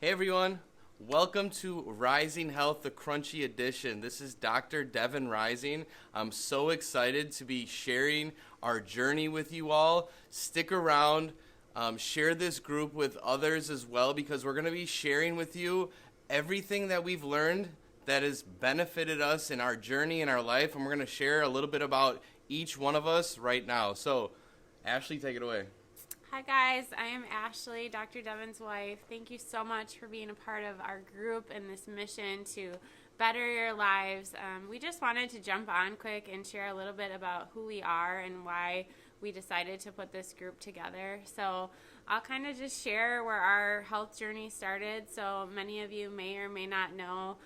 Hey everyone, welcome to Rising Health, the Crunchy Edition. This is Dr. Devin Reissing. I'm so excited to be sharing our journey with you all. Stick around, share this group with others as well, because we're going to be sharing with you everything that we've learned that has benefited us in our journey in our life, and we're going to share a little bit about each one of us right now. So, Ashley, take it away. Hi guys, I am Ashley, Dr. Devin's wife. Thank you so much for being a part of our group and this mission to better your lives. We just wanted to jump on quick and share a little bit about who we are and why we decided to put this group together. So I'll kind of just share where our health journey started. So many of you may or may not know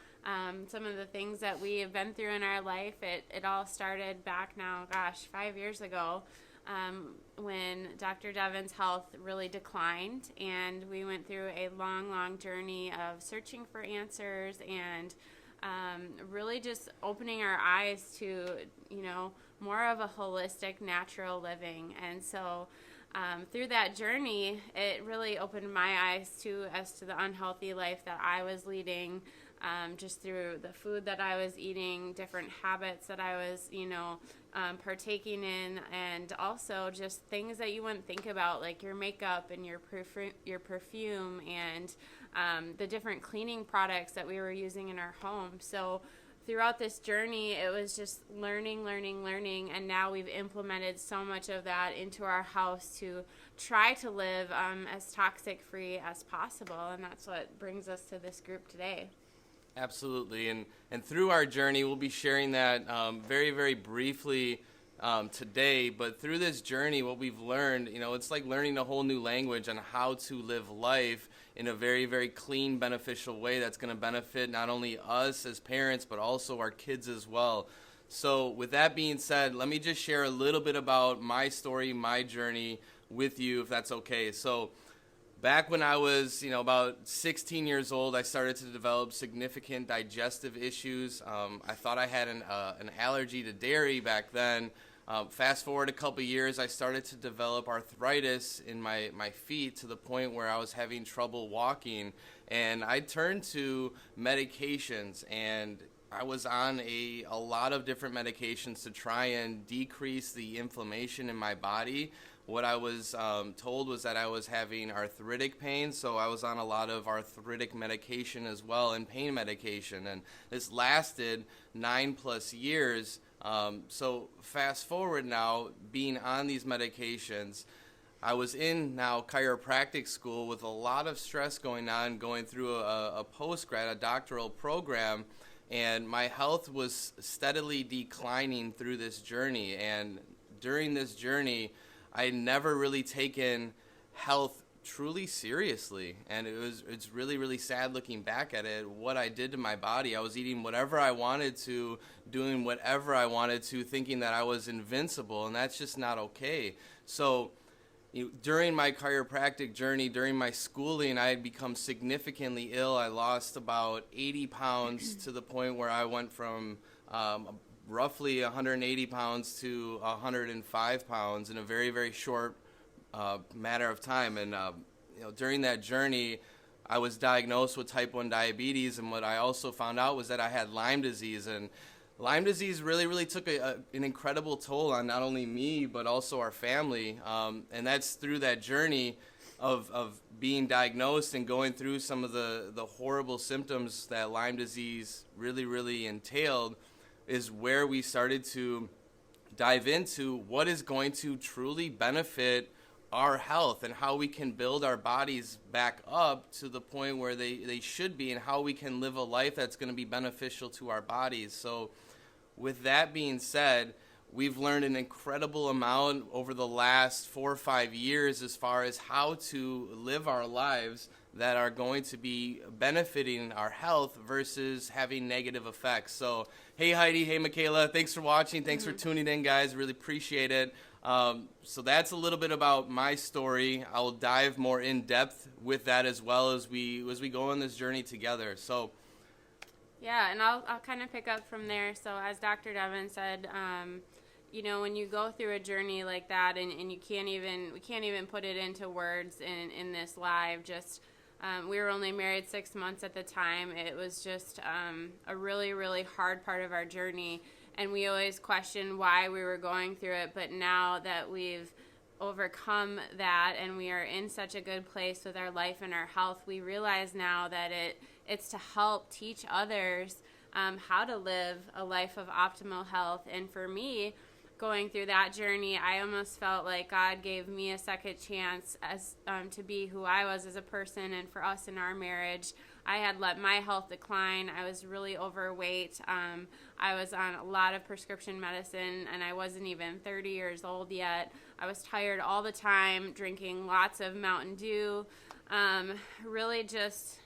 some of the things that we have been through in our life. It all started back now, 5 years ago. When Dr. Devin's health really declined, and we went through a long journey of searching for answers and really just opening our eyes to, more of a holistic, natural living. And so through that journey, it really opened my eyes as to the unhealthy life that I was leading, just through the food that I was eating, different habits that I was, partaking in, and also just things that you wouldn't think about, like your makeup and your perfume and the different cleaning products that we were using in our home. So throughout this journey, it was just learning, and now we've implemented so much of that into our house to try to live as toxic-free as possible, and that's what brings us to this group today. Absolutely, and through our journey, we'll be sharing that very briefly today. But through this journey, what we've learned, it's like learning a whole new language on how to live life in a very clean, beneficial way that's going to benefit not only us as parents, but also our kids as well. So with that being said, let me just share a little bit about my story, my journey with you, if that's okay. So back when I was, about 16 years old, I started to develop significant digestive issues. I thought I had an allergy to dairy back then. Fast forward a couple years, I started to develop arthritis in my feet to the point where I was having trouble walking. And I turned to medications, and I was on a lot of different medications to try and decrease the inflammation in my body. What I was told was that I was having arthritic pain, so I was on a lot of arthritic medication as well, and pain medication, and this lasted 9+ years. So fast forward now, being on these medications, I was in now chiropractic school with a lot of stress going on, going through a post-grad, a doctoral program, and my health was steadily declining through this journey. And during this journey, I had never really taken health truly seriously, and it's really sad looking back at it, what I did to my body. I was eating whatever I wanted to, doing whatever I wanted to, thinking that I was invincible, and that's just not okay. So during my chiropractic journey, during my schooling, I had become significantly ill. I lost about 80 pounds to the point where I went from roughly 180 pounds to 105 pounds in a very short matter of time. And during that journey, I was diagnosed with type 1 diabetes, and what I also found out was that I had Lyme disease. And Lyme disease really took an incredible toll on not only me, but also our family. And that's through that journey of being diagnosed and going through some of the horrible symptoms that Lyme disease really entailed, is where we started to dive into what is going to truly benefit our health and how we can build our bodies back up to the point where they should be, and how we can live a life that's going to be beneficial to our bodies. So with that being said, we've learned an incredible amount over the last 4 or 5 years as far as how to live our lives that are going to be benefiting our health versus having negative effects. So, hey Heidi, hey Michaela, thanks for watching, thanks for tuning in, guys, really appreciate it. So that's a little bit about my story. I'll dive more in depth with that as well as we go on this journey together. So yeah, and I'll kind of pick up from there. So as Dr. Devin said, when you go through a journey like that, and we can't even put it into words in this live, just We were only married 6 months at the time. It was just a really, really hard part of our journey, and we always questioned why we were going through it. But now that we've overcome that and we are in such a good place with our life and our health, we realize now that it's to help teach others how to live a life of optimal health. And for me, going through that journey, I almost felt like God gave me a second chance as to be who I was as a person. And for us in our marriage, I had let my health decline. I was really overweight. I was on a lot of prescription medicine, and I wasn't even 30 years old yet. I was tired all the time, drinking lots of Mountain Dew. Really just,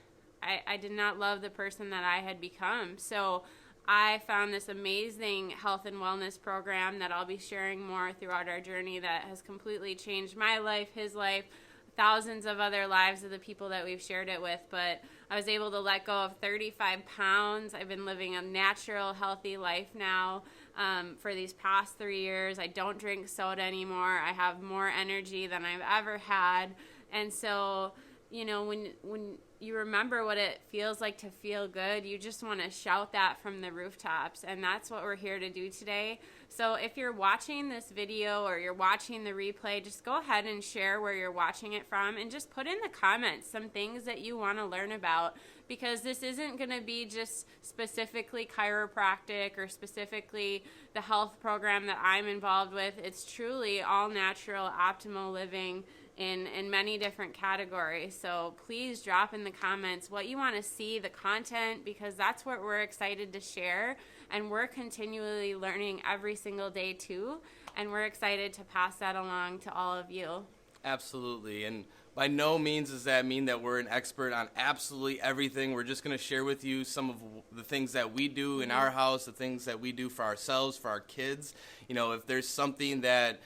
I did not love the person that I had become. So I found this amazing health and wellness program that I'll be sharing more throughout our journey that has completely changed my life, his life, thousands of other lives of the people that we've shared it with. But I was able to let go of 35 pounds. I've been living a natural, healthy life now for these past 3 years. I don't drink soda anymore. I have more energy than I've ever had. And so, you know, when you remember what it feels like to feel good, you just want to shout that from the rooftops. And that's what we're here to do today. So if you're watching this video or you're watching the replay, just go ahead and share where you're watching it from, and just put in the comments some things that you want to learn about, because this isn't going to be just specifically chiropractic or specifically the health program that I'm involved with. It's truly all natural, optimal living in many different categories. So please drop in the comments what you want to see, the content, because that's what we're excited to share, and we're continually learning every single day too, and we're excited to pass that along to all of you. Absolutely. And by no means does that mean that we're an expert on absolutely everything. We're just going to share with you some of the things that we do in our house, the things that we do for ourselves, for our kids. You know, if there's something that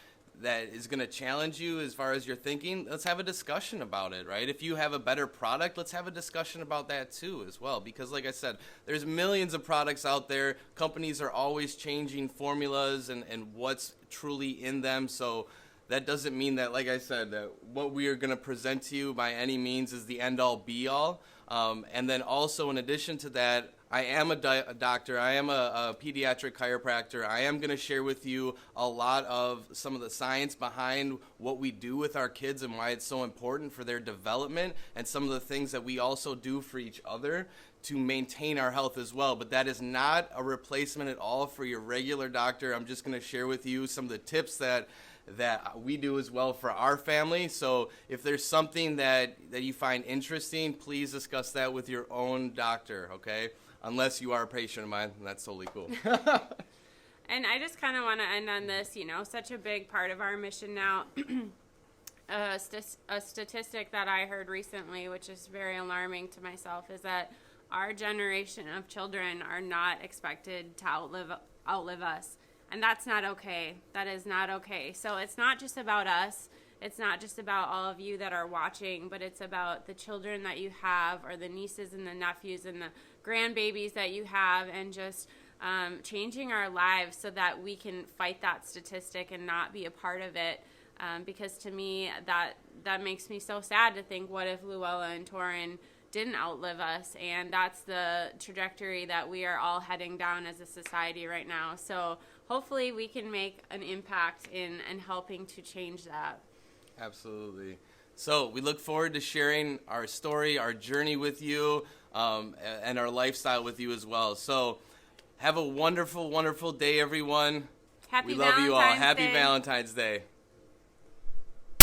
is going to challenge you as far as your thinking, let's have a discussion about it, right? If you have a better product, let's have a discussion about that too as well, because like I said, there's millions of products out there. Companies are always changing formulas and what's truly in them. So that doesn't mean that, like I said, that what we are going to present to you by any means is the end-all, be-all. And then also, in addition to that, I am a doctor. I am a pediatric chiropractor. I am going to share with you a lot of some of the science behind what we do with our kids and why it's so important for their development, and some of the things that we also do for each other to maintain our health as well. But that is not a replacement at all for your regular doctor. I'm just going to share with you some of the tips that we do as well for our family. So if there's something that you find interesting, please discuss that with your own doctor, okay? Unless you are a patient of mine, and that's totally cool. And I just kind of want to end on this, you know, such a big part of our mission now. A statistic that I heard recently, which is very alarming to myself, is that our generation of children are not expected to outlive us. And that's not okay. That is not okay. So it's not just about us. It's not just about all of you that are watching, but it's about the children that you have, or the nieces and the nephews and the grandbabies that you have, and just changing our lives so that we can fight that statistic and not be a part of it. Because to me, that makes me so sad to think, what if Luella and Torin didn't outlive us? And that's the trajectory that we are all heading down as a society right now. So hopefully we can make an impact in helping to change that. Absolutely. So we look forward to sharing our story, our journey with you, and our lifestyle with you as well. So have a wonderful, wonderful day, everyone. Happy we love Valentine's you all. Happy Day. Valentine's Day.